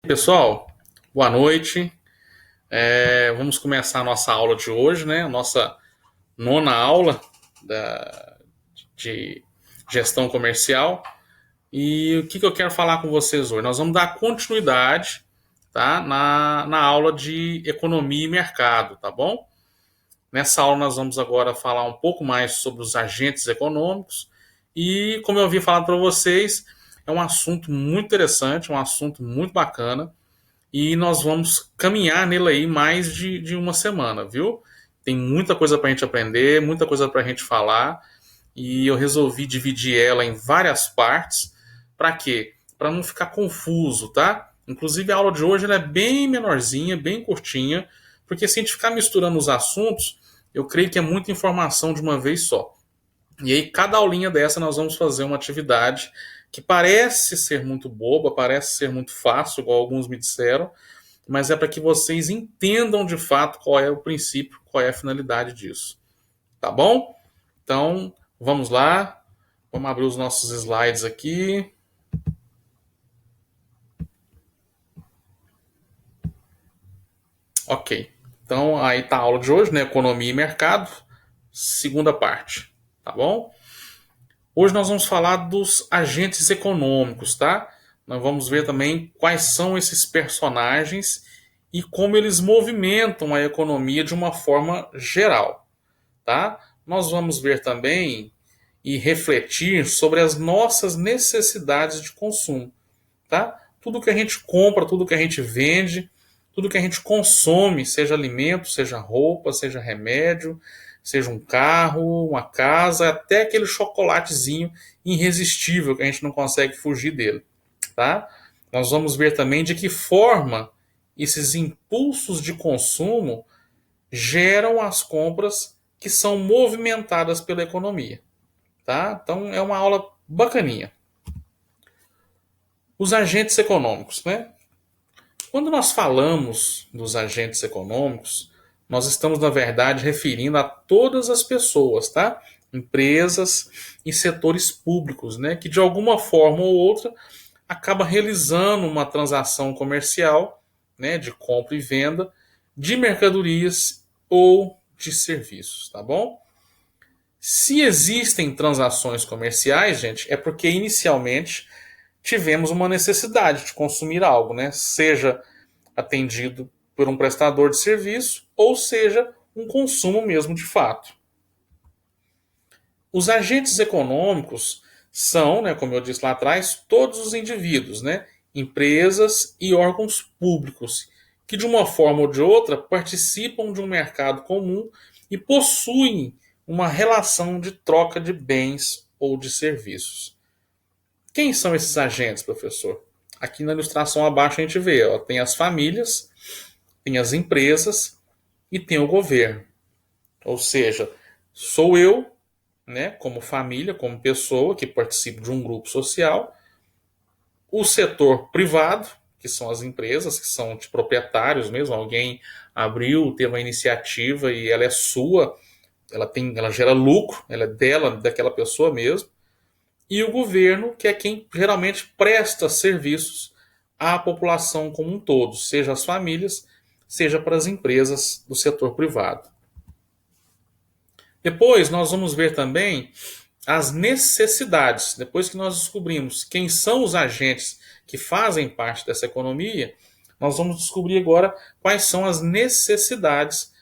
Pessoal, boa noite. Vamos começar a nossa aula de hoje, né? A nossa nona aula de gestão comercial. E o que eu quero falar com vocês hoje? Nós vamos dar continuidade, tá? Na aula de economia e mercado, tá bom? Nessa aula nós vamos agora falar um pouco mais sobre os agentes econômicos. E como eu havia falado para vocês, é um assunto muito interessante, um assunto muito bacana e nós vamos caminhar nele aí mais de uma semana, viu? Tem muita coisa para a gente aprender, muita coisa para a gente falar, e eu resolvi dividir ela em várias partes. Para quê? Para não ficar confuso, tá? Inclusive a aula de hoje ela é bem menorzinha, bem curtinha, porque se a gente ficar misturando os assuntos, eu creio que é muita informação de uma vez só. E aí, cada aulinha dessa, nós vamos fazer uma atividade que parece ser muito boba, parece ser muito fácil, igual alguns me disseram, mas é para que vocês entendam de fato qual é o princípio, qual é a finalidade disso. Tá bom? Então, vamos lá. Vamos abrir os nossos slides aqui. Ok. Então, aí está a aula de hoje, né? Economia e mercado, segunda parte. Tá bom? Hoje nós vamos falar dos agentes econômicos, tá? Nós vamos ver também quais são esses personagens e como eles movimentam a economia de uma forma geral, tá? Nós vamos ver também e refletir sobre as nossas necessidades de consumo, tá? Tudo que a gente compra, tudo que a gente vende, tudo que a gente consome, seja alimento, seja roupa, seja remédio, seja um carro, uma casa, até aquele chocolatezinho irresistível que a gente não consegue fugir dele, tá? Nós vamos ver também de que forma esses impulsos de consumo geram as compras que são movimentadas pela economia, tá? Então é uma aula bacaninha. Os agentes econômicos, né? Quando nós falamos dos agentes econômicos, nós estamos, na verdade, referindo a todas as pessoas, tá? Empresas e setores públicos, né? Que de alguma forma ou outra acaba realizando uma transação comercial, né? De compra e venda de mercadorias ou de serviços, tá bom? Se existem transações comerciais, gente, é porque inicialmente tivemos uma necessidade de consumir algo, né? Seja atendido por um prestador de serviço, ou seja, um consumo mesmo de fato. Os agentes econômicos são, né, como eu disse lá atrás, todos os indivíduos, né, empresas e órgãos públicos, que de uma forma ou de outra participam de um mercado comum e possuem uma relação de troca de bens ou de serviços. Quem são esses agentes, professor? Aqui na ilustração abaixo a gente vê, ó, tem as famílias, tem as empresas e tem o governo. Ou seja, sou eu, né, como família, como pessoa que participo de um grupo social, o setor privado, que são as empresas, que são de proprietários mesmo, alguém abriu, teve uma iniciativa e ela é sua, ela gera lucro, ela é dela, daquela pessoa mesmo, e o governo, que é quem geralmente presta serviços à população como um todo, seja as famílias, seja para as empresas do setor privado. Depois nós vamos ver também as necessidades. Depois que nós descobrimos quem são os agentes que fazem parte dessa economia, nós vamos descobrir agora quais são as necessidades,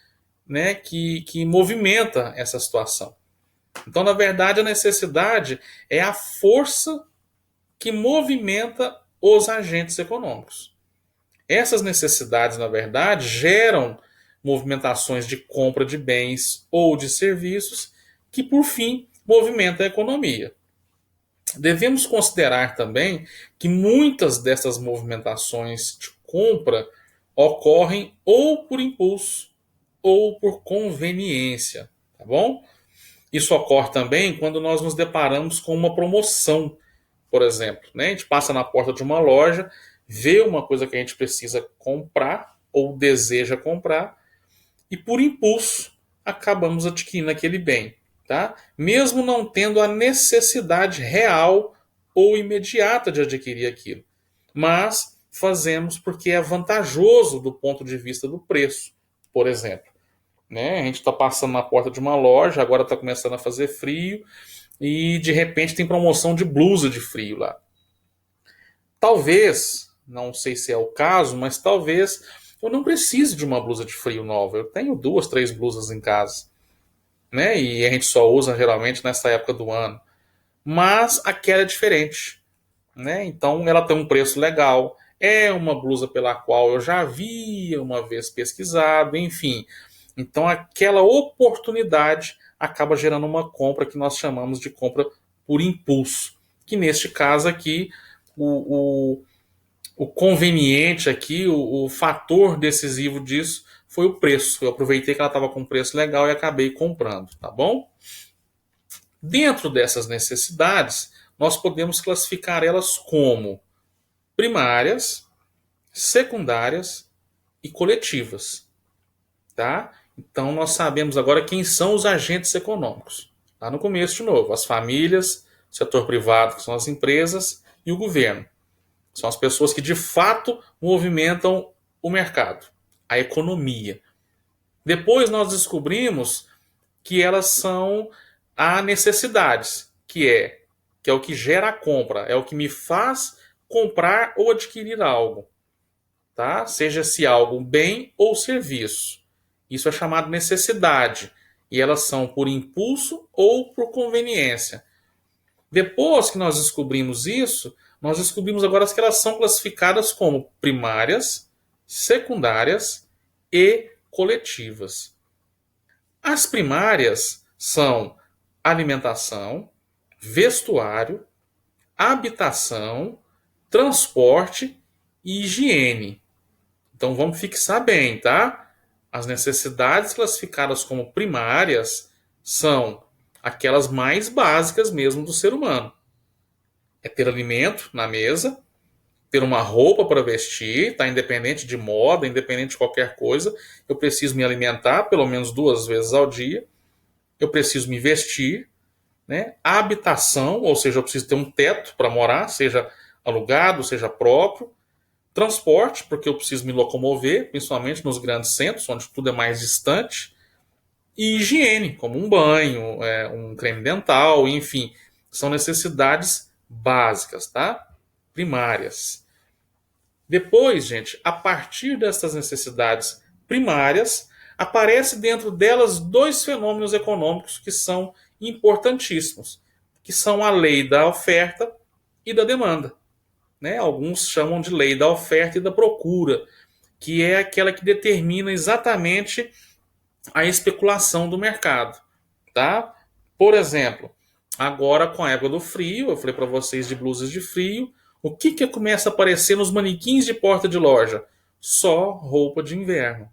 né, que movimenta essa situação. Então, na verdade, a necessidade é a força que movimenta os agentes econômicos. Essas necessidades, na verdade, geram movimentações de compra de bens ou de serviços que, por fim, movimentam a economia. Devemos considerar também que muitas dessas movimentações de compra ocorrem ou por impulso ou por conveniência, tá bom? Isso ocorre também quando nós nos deparamos com uma promoção, por exemplo, né? A gente passa na porta de uma loja, vê uma coisa que a gente precisa comprar ou deseja comprar e por impulso acabamos adquirindo aquele bem, tá? Mesmo não tendo a necessidade real ou imediata de adquirir aquilo. Mas fazemos porque é vantajoso do ponto de vista do preço, por exemplo. Né? A gente está passando na porta de uma loja, agora está começando a fazer frio e de repente tem promoção de blusa de frio lá. Talvez, não sei se é o caso, mas talvez eu não precise de uma blusa de frio nova. Eu tenho 2, 3 blusas em casa, né? E a gente só usa geralmente nessa época do ano. Mas aquela é diferente, né? Então ela tem um preço legal. É uma blusa pela qual eu já havia uma vez pesquisado, enfim. Então aquela oportunidade acaba gerando uma compra que nós chamamos de compra por impulso. Que neste caso aqui, o, o conveniente aqui, o fator decisivo disso foi o preço. Eu aproveitei que ela estava com preço legal e acabei comprando, tá bom? Dentro dessas necessidades, nós podemos classificar elas como primárias, secundárias e coletivas, tá? Então nós sabemos agora quem são os agentes econômicos. Lá no começo de novo, as famílias, o setor privado, que são as empresas, e o governo. São as pessoas que de fato movimentam o mercado, a economia. Depois nós descobrimos que elas são a necessidades, que é o que gera a compra, é o que me faz comprar ou adquirir algo, tá? Seja se algo bem ou serviço. Isso é chamado necessidade, e elas são por impulso ou por conveniência. Depois que nós descobrimos isso, nós descobrimos agora que elas são classificadas como primárias, secundárias e coletivas. As primárias são alimentação, vestuário, habitação, transporte e higiene. Então vamos fixar bem, tá? As necessidades classificadas como primárias são aquelas mais básicas mesmo do ser humano. É ter alimento na mesa, ter uma roupa para vestir, tá? Independente de moda, independente de qualquer coisa, eu preciso me alimentar pelo menos 2 vezes ao dia, eu preciso me vestir, né? A habitação, ou seja, eu preciso ter um teto para morar, seja alugado, seja próprio. Transporte, porque eu preciso me locomover, principalmente nos grandes centros, onde tudo é mais distante. E higiene, como um banho, um creme dental, enfim, são necessidades básicas, tá? Primárias. Depois, gente, a partir dessas necessidades primárias, aparece dentro delas 2 fenômenos econômicos que são importantíssimos, que são a lei da oferta e da demanda. Né? Alguns chamam de lei da oferta e da procura, que é aquela que determina exatamente a especulação do mercado. Tá? Por exemplo, agora com a época do frio, eu falei para vocês de blusas de frio, o que começa a aparecer nos manequins de porta de loja? Só roupa de inverno.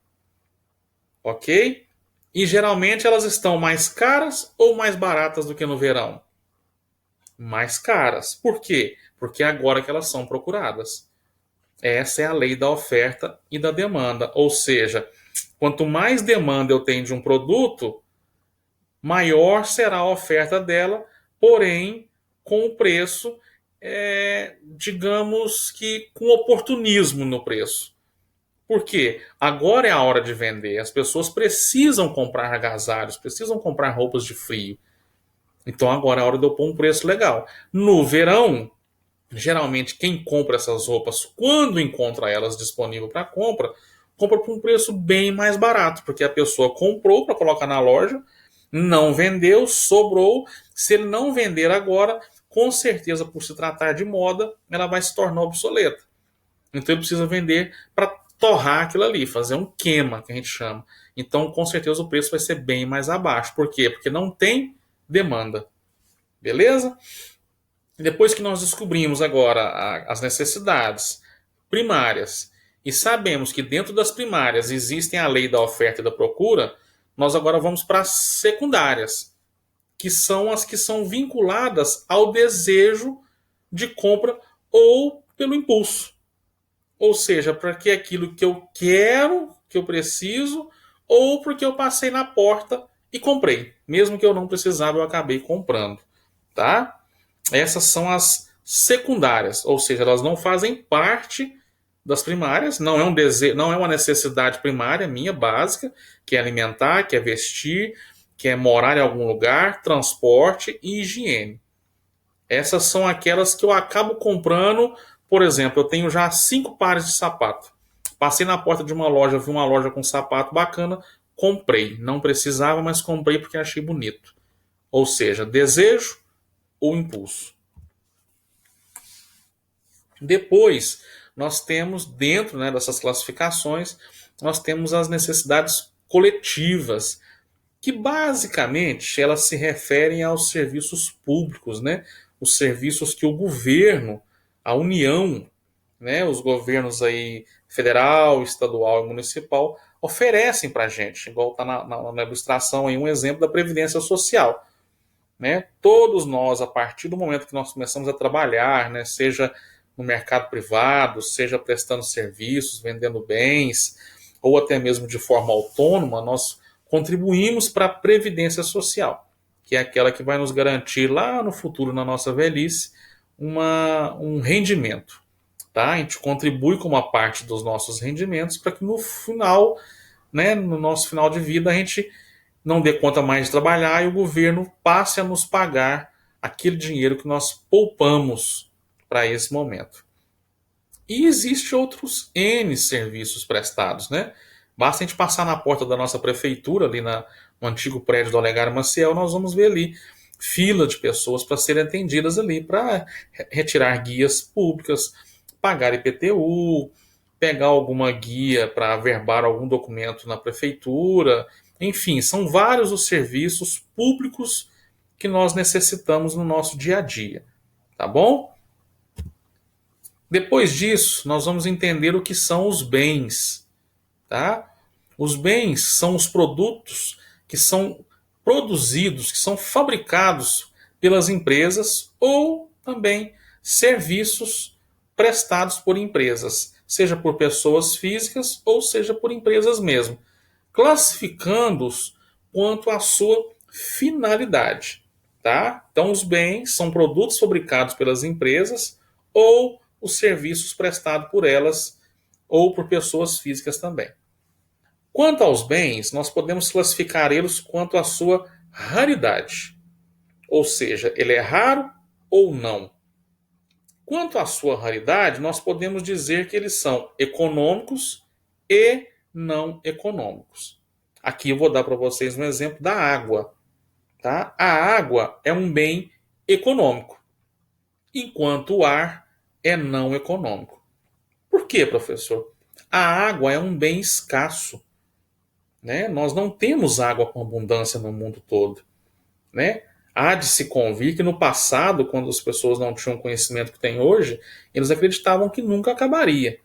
Ok? E geralmente elas estão mais caras ou mais baratas do que no verão? Mais caras. Por quê? Porque é agora que elas são procuradas. Essa é a lei da oferta e da demanda. Ou seja, quanto mais demanda eu tenho de um produto, maior será a oferta dela, porém com o preço, digamos que com oportunismo no preço. Por quê? Agora é a hora de vender. As pessoas precisam comprar agasalhos, precisam comprar roupas de frio. Então agora é a hora de eu pôr um preço legal. No verão, geralmente quem compra essas roupas, quando encontra elas disponíveis para compra, compra por um preço bem mais barato, porque a pessoa comprou para colocar na loja, não vendeu, sobrou. Se ele não vender agora, com certeza, por se tratar de moda, ela vai se tornar obsoleta. Então ele precisa vender para torrar aquilo ali, fazer um queima, que a gente chama. Então, com certeza, o preço vai ser bem mais abaixo. Por quê? Porque não tem demanda. Beleza? Depois que nós descobrimos agora as necessidades primárias e sabemos que dentro das primárias existem a lei da oferta e da procura, nós agora vamos para as secundárias, que são as que são vinculadas ao desejo de compra ou pelo impulso. Ou seja, para que aquilo que eu quero, que eu preciso, ou porque eu passei na porta e comprei. Mesmo que eu não precisava, eu acabei comprando. Tá? Essas são as secundárias, ou seja, elas não fazem parte das primárias, não é um desejo, não é uma necessidade primária minha, básica, que é alimentar, que é vestir, que é morar em algum lugar, transporte e higiene. Essas são aquelas que eu acabo comprando. Por exemplo, eu tenho já 5 pares de sapato. Passei na porta de uma loja, vi uma loja com sapato bacana, comprei. Não precisava, mas comprei porque achei bonito. Ou seja, desejo ou impulso. Depois, nós temos, dentro, né, dessas classificações, nós temos as necessidades coletivas, que basicamente elas se referem aos serviços públicos, né? Os serviços que o governo, a União, né, os governos aí federal, estadual e municipal oferecem para a gente, igual está na ilustração aí um exemplo da Previdência Social. Né? Todos nós, a partir do momento que nós começamos a trabalhar, né, seja no mercado privado, seja prestando serviços, vendendo bens, ou até mesmo de forma autônoma, nós contribuímos para a Previdência Social, que é aquela que vai nos garantir lá no futuro, na nossa velhice, um rendimento. Tá? A gente contribui com uma parte dos nossos rendimentos para que no final, né, no nosso final de vida, a gente não dê conta mais de trabalhar e o governo passe a nos pagar aquele dinheiro que nós poupamos para esse momento. E existe outros N serviços prestados, né? Basta a gente passar na porta da nossa prefeitura, ali no antigo prédio do Olegário Maciel, nós vamos ver ali fila de pessoas para serem atendidas ali, para retirar guias públicas, pagar IPTU, pegar alguma guia para averbar algum documento na prefeitura. Enfim, são vários os serviços públicos que nós necessitamos no nosso dia a dia. Tá bom? Depois disso, nós vamos entender o que são os bens. Tá? Os bens são os produtos que são produzidos, que são fabricados pelas empresas ou também serviços prestados por empresas, seja por pessoas físicas ou seja por empresas mesmo, classificando-os quanto à sua finalidade. Tá? Então, os bens são produtos fabricados pelas empresas ou os serviços prestados por elas ou por pessoas físicas também. Quanto aos bens, nós podemos classificar eles quanto à sua raridade, ou seja, ele é raro ou não. Quanto à sua raridade, nós podemos dizer que eles são econômicos e não econômicos. Aqui eu vou dar para vocês um exemplo da água. Tá? A água é um bem econômico, enquanto o ar é não econômico. Por quê, professor? A água é um bem escasso. Né? Nós não temos água com abundância no mundo todo. Né? Há de se convir que no passado, quando as pessoas não tinham o conhecimento que têm hoje, eles acreditavam que nunca acabaria.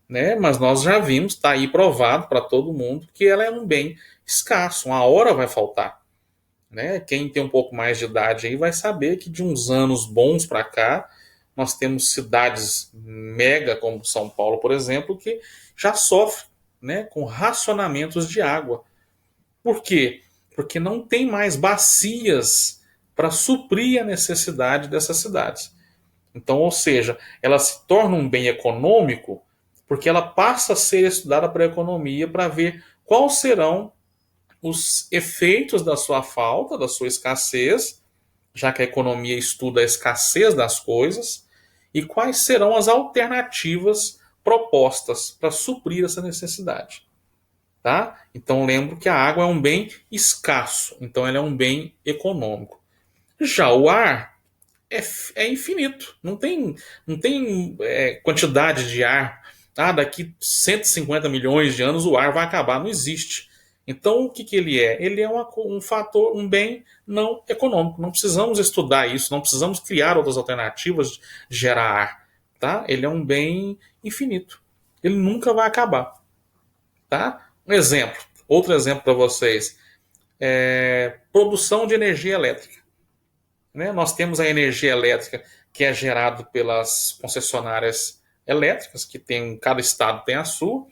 Né? Mas nós já vimos, está aí provado para todo mundo, que ela é um bem escasso, uma hora vai faltar. Né? Quem tem um pouco mais de idade aí vai saber que de uns anos bons para cá, nós temos cidades mega, como São Paulo, por exemplo, que já sofrem, né, com racionamentos de água. Por quê? Porque não tem mais bacias para suprir a necessidade dessas cidades. Então, ou seja, ela se torna um bem econômico porque ela passa a ser estudada para a economia para ver quais serão os efeitos da sua falta, da sua escassez, já que a economia estuda a escassez das coisas, e quais serão as alternativas propostas para suprir essa necessidade. Tá? Então lembro que a água é um bem escasso, então ela é um bem econômico. Já o ar é infinito, não tem quantidade de ar. Daqui 150 milhões de anos o ar vai acabar, não existe. Então o que ele é? Ele é um fator, um bem não econômico. Não precisamos estudar isso, não precisamos criar outras alternativas de gerar ar. Tá? Ele é um bem infinito. Ele nunca vai acabar. Tá? Outro exemplo para vocês. Produção de energia elétrica. Né? Nós temos a energia elétrica que é gerada pelas concessionárias elétricas, que cada estado tem a sua,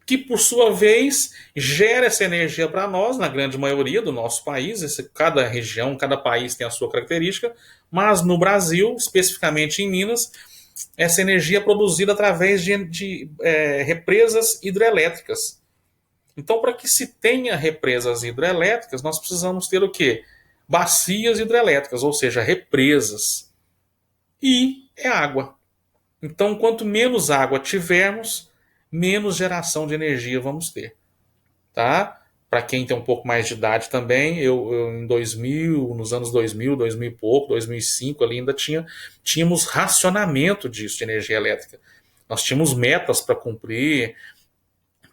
que por sua vez gera essa energia para nós, na grande maioria do nosso país. Cada região, cada país tem a sua característica, mas no Brasil, especificamente em Minas, essa energia é produzida através de represas hidrelétricas. Então, para que se tenha represas hidrelétricas, nós precisamos ter o quê? Bacias hidrelétricas, ou seja, represas. E é água. Então, quanto menos água tivermos, menos geração de energia vamos ter. Tá? Para quem tem um pouco mais de idade também, eu em 2000, nos anos 2000, 2000 e pouco, 2005 ali ainda tínhamos racionamento disso, de energia elétrica. Nós tínhamos metas para cumprir,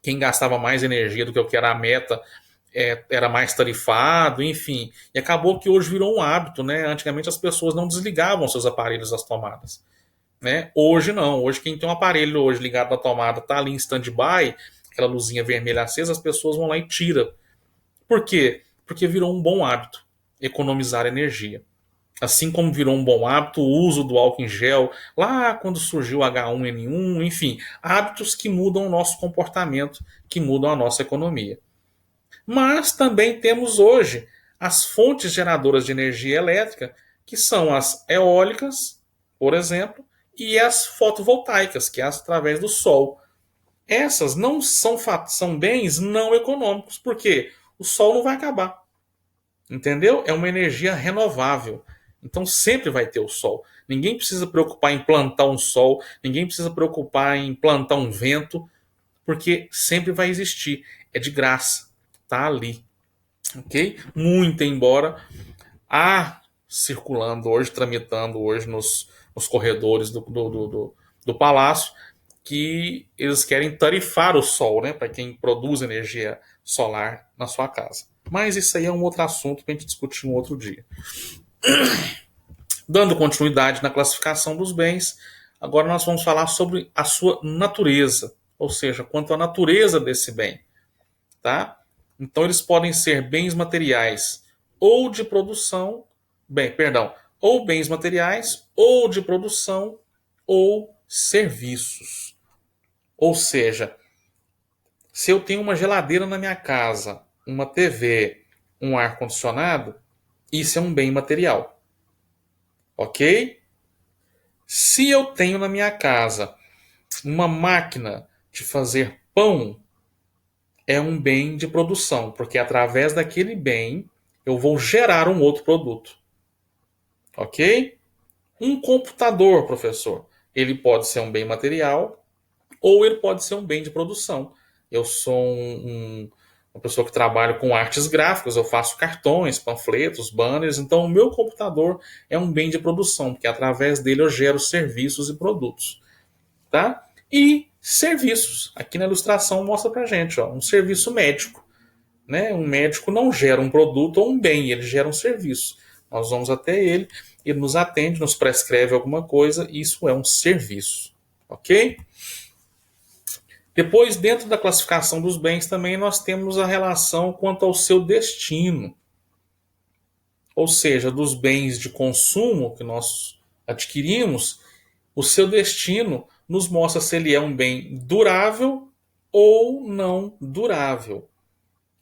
quem gastava mais energia do que o que era a meta era mais tarifado, enfim. E acabou que hoje virou um hábito, né? Antigamente as pessoas não desligavam seus aparelhos das tomadas. Né? Hoje não. Hoje quem tem um aparelho hoje ligado à tomada está ali em stand-by, aquela luzinha vermelha acesa, as pessoas vão lá e tiram. Por quê? Porque virou um bom hábito economizar energia. Assim como virou um bom hábito o uso do álcool em gel, lá quando surgiu o H1N1, enfim, hábitos que mudam o nosso comportamento, que mudam a nossa economia. Mas também temos hoje as fontes geradoras de energia elétrica, que são as eólicas, por exemplo, e as fotovoltaicas, que é através do sol. Essas não são bens não econômicos, porque o sol não vai acabar. Entendeu? É uma energia renovável. Então sempre vai ter o sol. Ninguém precisa preocupar em plantar um sol, ninguém precisa preocupar em plantar um vento, porque sempre vai existir. É de graça. Tá ali. Ok? Muito embora há circulando hoje, tramitando hoje nos corredores do palácio, que eles querem tarifar o sol, né, para quem produz energia solar na sua casa. Mas isso aí é um outro assunto para a gente discutir um outro dia. Dando continuidade na classificação dos bens, agora nós vamos falar sobre a sua natureza, ou seja, quanto à natureza desse bem. Tá? Então eles podem ser bens materiais ou de produção, ou bens materiais ou de produção ou serviços. Ou seja, se eu tenho uma geladeira na minha casa, uma TV, um ar-condicionado, isso é um bem material. Ok? Se eu tenho na minha casa uma máquina de fazer pão, é um bem de produção, porque através daquele bem eu vou gerar um outro produto. Ok? Um computador, professor, ele pode ser um bem material ou ele pode ser um bem de produção. Eu sou uma pessoa que trabalha com artes gráficas, eu faço cartões, panfletos, banners, então o meu computador é um bem de produção, porque através dele eu gero serviços e produtos. Tá? E serviços. Aqui na ilustração mostra pra gente, ó, um serviço médico. Né? Um médico não gera um produto ou um bem, ele gera um serviço. Nós vamos até ele, ele nos atende, nos prescreve alguma coisa, e isso é um serviço. Ok? Depois, dentro da classificação dos bens, também nós temos a relação quanto ao seu destino. Ou seja, dos bens de consumo que nós adquirimos, o seu destino nos mostra se ele é um bem durável ou não durável.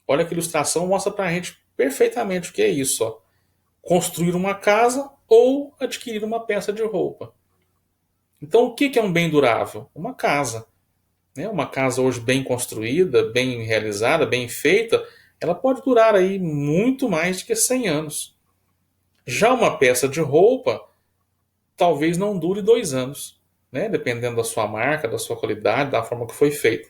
Olha que ilustração mostra para a gente perfeitamente o que é isso. Ó. Construir uma casa ou adquirir uma peça de roupa. Então, o que é um bem durável? Uma casa. Né? Uma casa hoje bem construída, bem realizada, bem feita, ela pode durar aí muito mais do que 100 anos. Já uma peça de roupa talvez não dure 2 anos, né? Dependendo da sua marca, da sua qualidade, da forma que foi feita.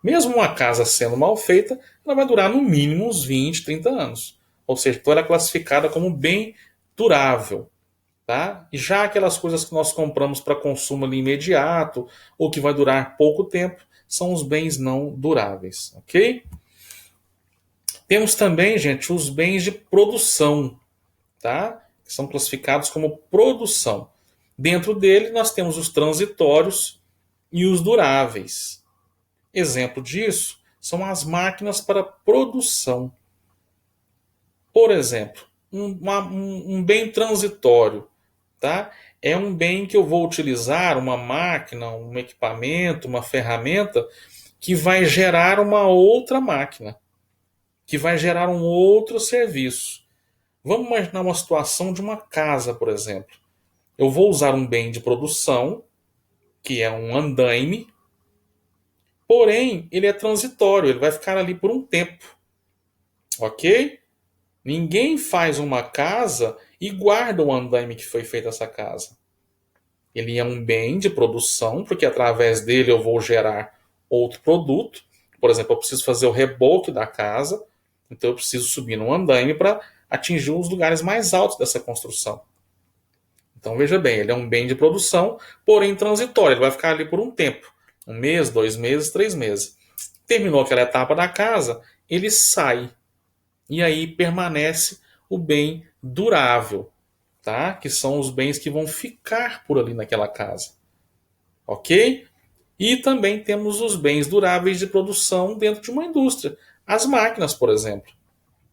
Mesmo uma casa sendo mal feita, ela vai durar no mínimo uns 20, 30 anos. Ou seja, então ela é classificada como bem durável. Tá? E já aquelas coisas que nós compramos para consumo ali imediato, ou que vai durar pouco tempo, são os bens não duráveis. Ok? Temos também, gente, os bens de produção, tá? Que são classificados como produção. Dentro dele, nós temos os transitórios e os duráveis. Exemplo disso são as máquinas para produção. Por exemplo, um bem transitório, tá? É um bem que eu vou utilizar, uma máquina, um equipamento, uma ferramenta, que vai gerar uma outra máquina, que vai gerar um outro serviço. Vamos imaginar uma situação de uma casa, por exemplo. Eu vou usar um bem de produção, que é um andaime, porém ele é transitório, ele vai ficar ali por um tempo, ok? Ninguém faz uma casa e guarda o andaime que foi feita essa casa. Ele é um bem de produção, porque através dele eu vou gerar outro produto. Por exemplo, eu preciso fazer o reboque da casa, então eu preciso subir no andaime para atingir os lugares mais altos dessa construção. Então veja bem, ele é um bem de produção, porém transitório. Ele vai ficar ali por um tempo, um mês, 2 meses, 3 meses. Terminou aquela etapa da casa, ele sai e aí permanece o bem durável, tá? Que são os bens que vão ficar por ali naquela casa, ok? E também temos os bens duráveis de produção dentro de uma indústria. As máquinas, por exemplo.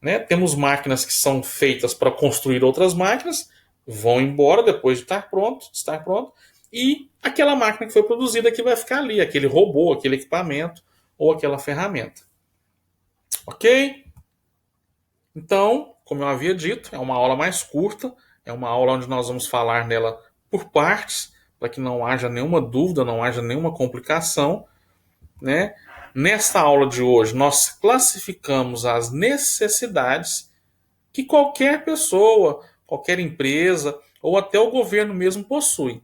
Né? Temos máquinas que são feitas para construir outras máquinas, vão embora depois de estar pronto, e aquela máquina que foi produzida que vai ficar ali, aquele robô, aquele equipamento ou aquela ferramenta. Ok? Então, como eu havia dito, é uma aula mais curta, é uma aula onde nós vamos falar nela por partes, para que não haja nenhuma dúvida, não haja nenhuma complicação, né? Nesta aula de hoje, nós classificamos as necessidades que qualquer pessoa, qualquer empresa ou até o governo mesmo possui.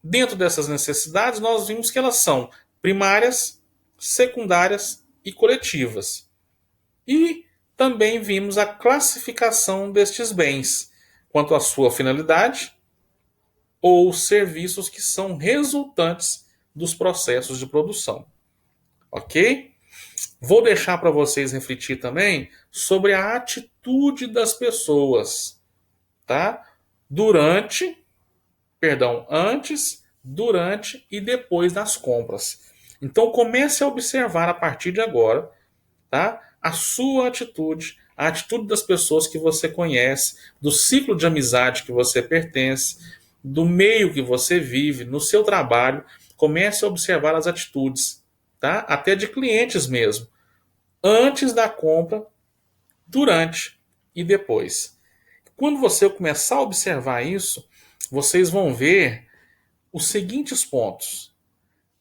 Dentro dessas necessidades, nós vimos que elas são primárias, secundárias e coletivas. E também vimos a classificação destes bens quanto à sua finalidade ou serviços que são resultantes dos processos de produção. Ok? Vou deixar para vocês refletir também sobre a atitude das pessoas, tá? Antes, durante e depois das compras. Então comece a observar a partir de agora, tá? A sua atitude, a atitude das pessoas que você conhece, do ciclo de amizade que você pertence, do meio que você vive, no seu trabalho. Comece a observar as atitudes, tá? Até de clientes mesmo, antes da compra, durante e depois. Quando você começar a observar isso, vocês vão ver os seguintes pontos.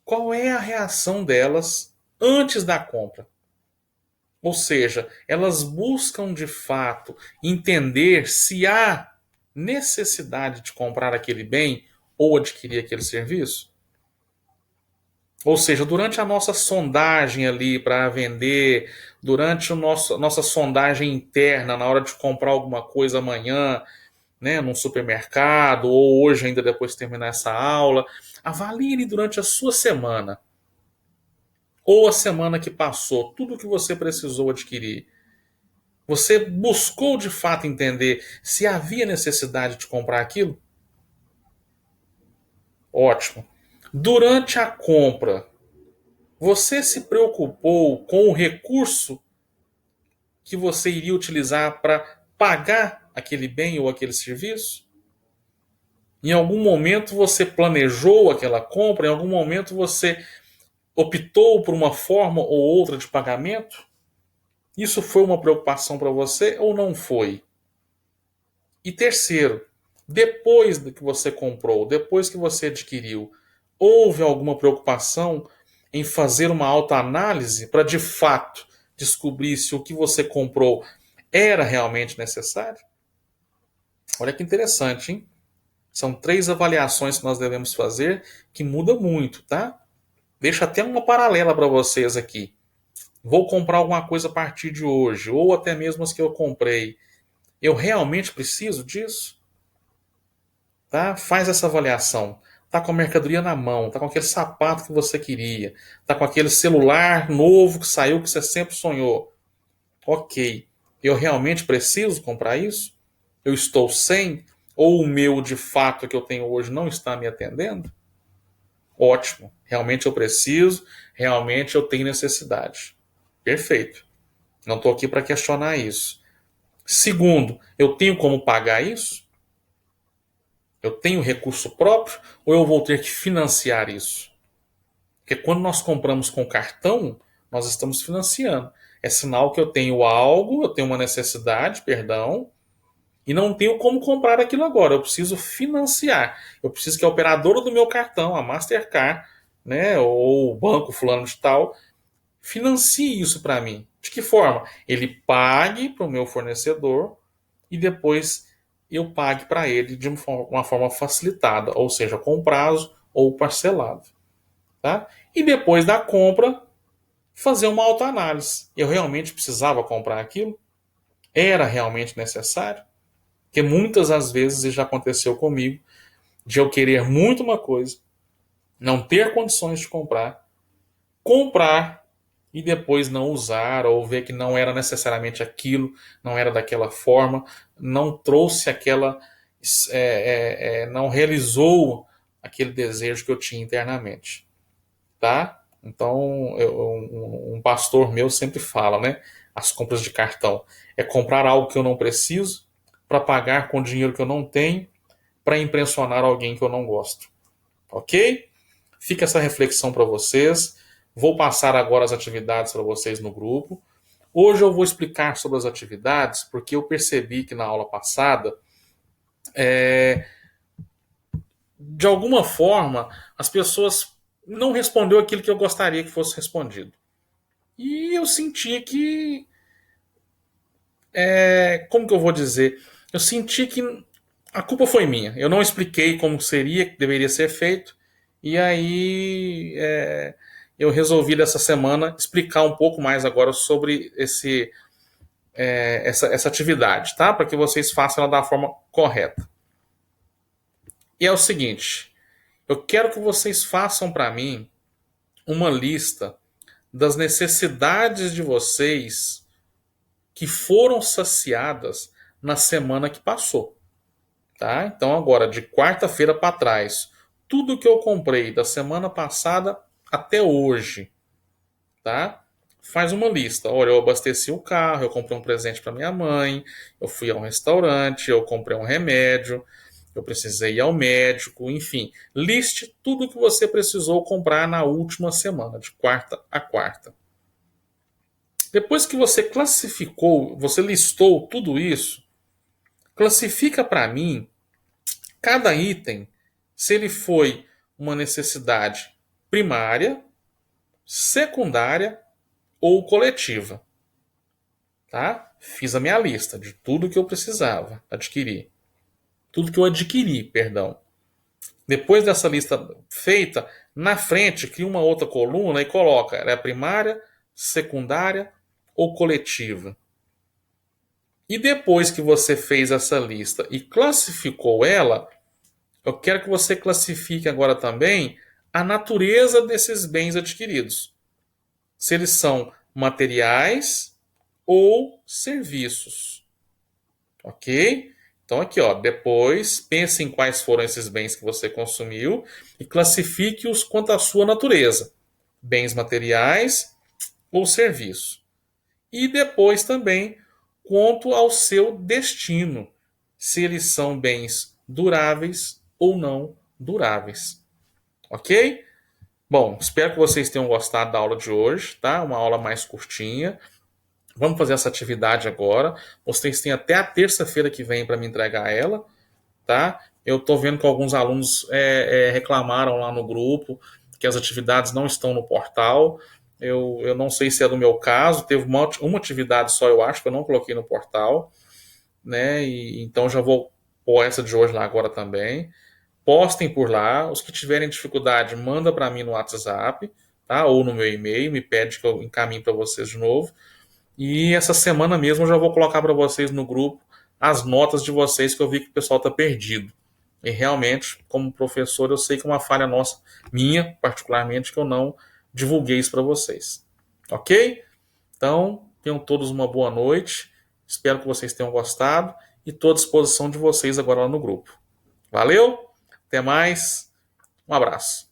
Qual é a reação delas antes da compra? Ou seja, elas buscam de fato entender se há necessidade de comprar aquele bem ou adquirir aquele serviço? Ou seja, durante a nossa sondagem ali para vender, durante nossa sondagem interna na hora de comprar alguma coisa amanhã, né, num supermercado, ou hoje ainda depois de terminar essa aula, avalie durante a sua semana, ou a semana que passou, tudo o que você precisou adquirir. Você buscou de fato entender se havia necessidade de comprar aquilo? Ótimo. Durante a compra, você se preocupou com o recurso que você iria utilizar para pagar aquele bem ou aquele serviço? Em algum momento você planejou aquela compra? Em algum momento você optou por uma forma ou outra de pagamento? Isso foi uma preocupação para você ou não foi? E terceiro, depois do que você comprou, depois que você adquiriu, houve alguma preocupação em fazer uma autoanálise para de fato descobrir se o que você comprou era realmente necessário? Olha que interessante, hein? São 3 avaliações que nós devemos fazer que muda muito, tá? Deixa até uma paralela para vocês aqui. Vou comprar alguma coisa a partir de hoje, ou até mesmo as que eu comprei. Eu realmente preciso disso? Tá? Faz essa avaliação. Tá com a mercadoria na mão, tá com aquele sapato que você queria, tá com aquele celular novo que saiu que você sempre sonhou. Ok, eu realmente preciso comprar isso? Eu estou sem? Ou o meu de fato que eu tenho hoje não está me atendendo? Ótimo, realmente eu preciso, realmente eu tenho necessidade. Perfeito. Não estou aqui para questionar isso. Segundo, eu tenho como pagar isso? Eu tenho recurso próprio ou eu vou ter que financiar isso? Porque quando nós compramos com cartão, nós estamos financiando. É sinal que eu tenho algo, eu tenho uma necessidade, perdão, e não tenho como comprar aquilo agora. Eu preciso financiar. Eu preciso que a operadora do meu cartão, a Mastercard, né, ou o banco fulano de tal, financie isso para mim. De que forma? Ele pague para o meu fornecedor e depois eu pague para ele de uma forma facilitada, ou seja, com prazo ou parcelado. Tá? E depois da compra, fazer uma autoanálise. Eu realmente precisava comprar aquilo? Era realmente necessário? Porque muitas das vezes já aconteceu comigo de eu querer muito uma coisa, não ter condições de comprar e depois não usar ou ver que não era necessariamente aquilo, não era daquela forma, não trouxe aquela, não realizou aquele desejo que eu tinha internamente, tá? Então, um pastor meu sempre fala, né? As compras de cartão é comprar algo que eu não preciso para pagar com dinheiro que eu não tenho para impressionar alguém que eu não gosto, ok? Fica essa reflexão para vocês. Vou passar agora as atividades para vocês no grupo. Hoje eu vou explicar sobre as atividades, porque eu percebi que na aula passada, de alguma forma, as pessoas não respondeu aquilo que eu gostaria que fosse respondido. E eu senti que, como que eu vou dizer? Eu senti que a culpa foi minha. Eu não expliquei como seria, que deveria ser feito. E aí eu resolvi dessa semana explicar um pouco mais agora sobre essa atividade, tá? Para que vocês façam ela da forma correta. E é o seguinte: eu quero que vocês façam para mim uma lista das necessidades de vocês que foram saciadas na semana que passou. Tá? Então, agora, de quarta-feira para trás, tudo que eu comprei da semana passada até hoje, tá? Faz uma lista. Olha, eu abasteci o carro, eu comprei um presente para minha mãe, eu fui a um restaurante, eu comprei um remédio, eu precisei ir ao médico, enfim. Liste tudo que você precisou comprar na última semana, de quarta a quarta. Depois que você classificou, você listou tudo isso, classifica para mim cada item se ele foi uma necessidade primária, secundária ou coletiva. Tá? Fiz a minha lista de tudo que eu precisava adquirir. Tudo que eu adquiri, perdão. Depois dessa lista feita, na frente cria uma outra coluna e coloca ela é primária, secundária ou coletiva. E depois que você fez essa lista e classificou ela, eu quero que você classifique agora também a natureza desses bens adquiridos. Se eles são materiais ou serviços. Ok? Então aqui, ó, depois pense em quais foram esses bens que você consumiu e classifique-os quanto à sua natureza. Bens materiais ou serviço. E depois também quanto ao seu destino. Se eles são bens duráveis ou não duráveis. Ok? Bom, espero que vocês tenham gostado da aula de hoje, tá? Uma aula mais curtinha. Vamos fazer essa atividade agora. Vocês têm até a terça-feira que vem para me entregar ela, tá? Eu estou vendo que alguns alunos reclamaram lá no grupo que as atividades não estão no portal. Eu não sei se é do meu caso. Teve uma atividade só, eu acho, que eu não coloquei no portal, né? E, então já vou pôr essa de hoje lá agora também. Postem por lá. Os que tiverem dificuldade, manda para mim no WhatsApp, tá? Ou no meu e-mail, me pede que eu encaminhe para vocês de novo. E essa semana mesmo eu já vou colocar para vocês no grupo as notas de vocês, que eu vi que o pessoal está perdido. E realmente, como professor, eu sei que é uma falha nossa, minha particularmente, que eu não divulguei isso para vocês. Ok? Então, tenham todos uma boa noite. Espero que vocês tenham gostado e estou à disposição de vocês agora lá no grupo. Valeu, até mais, um abraço.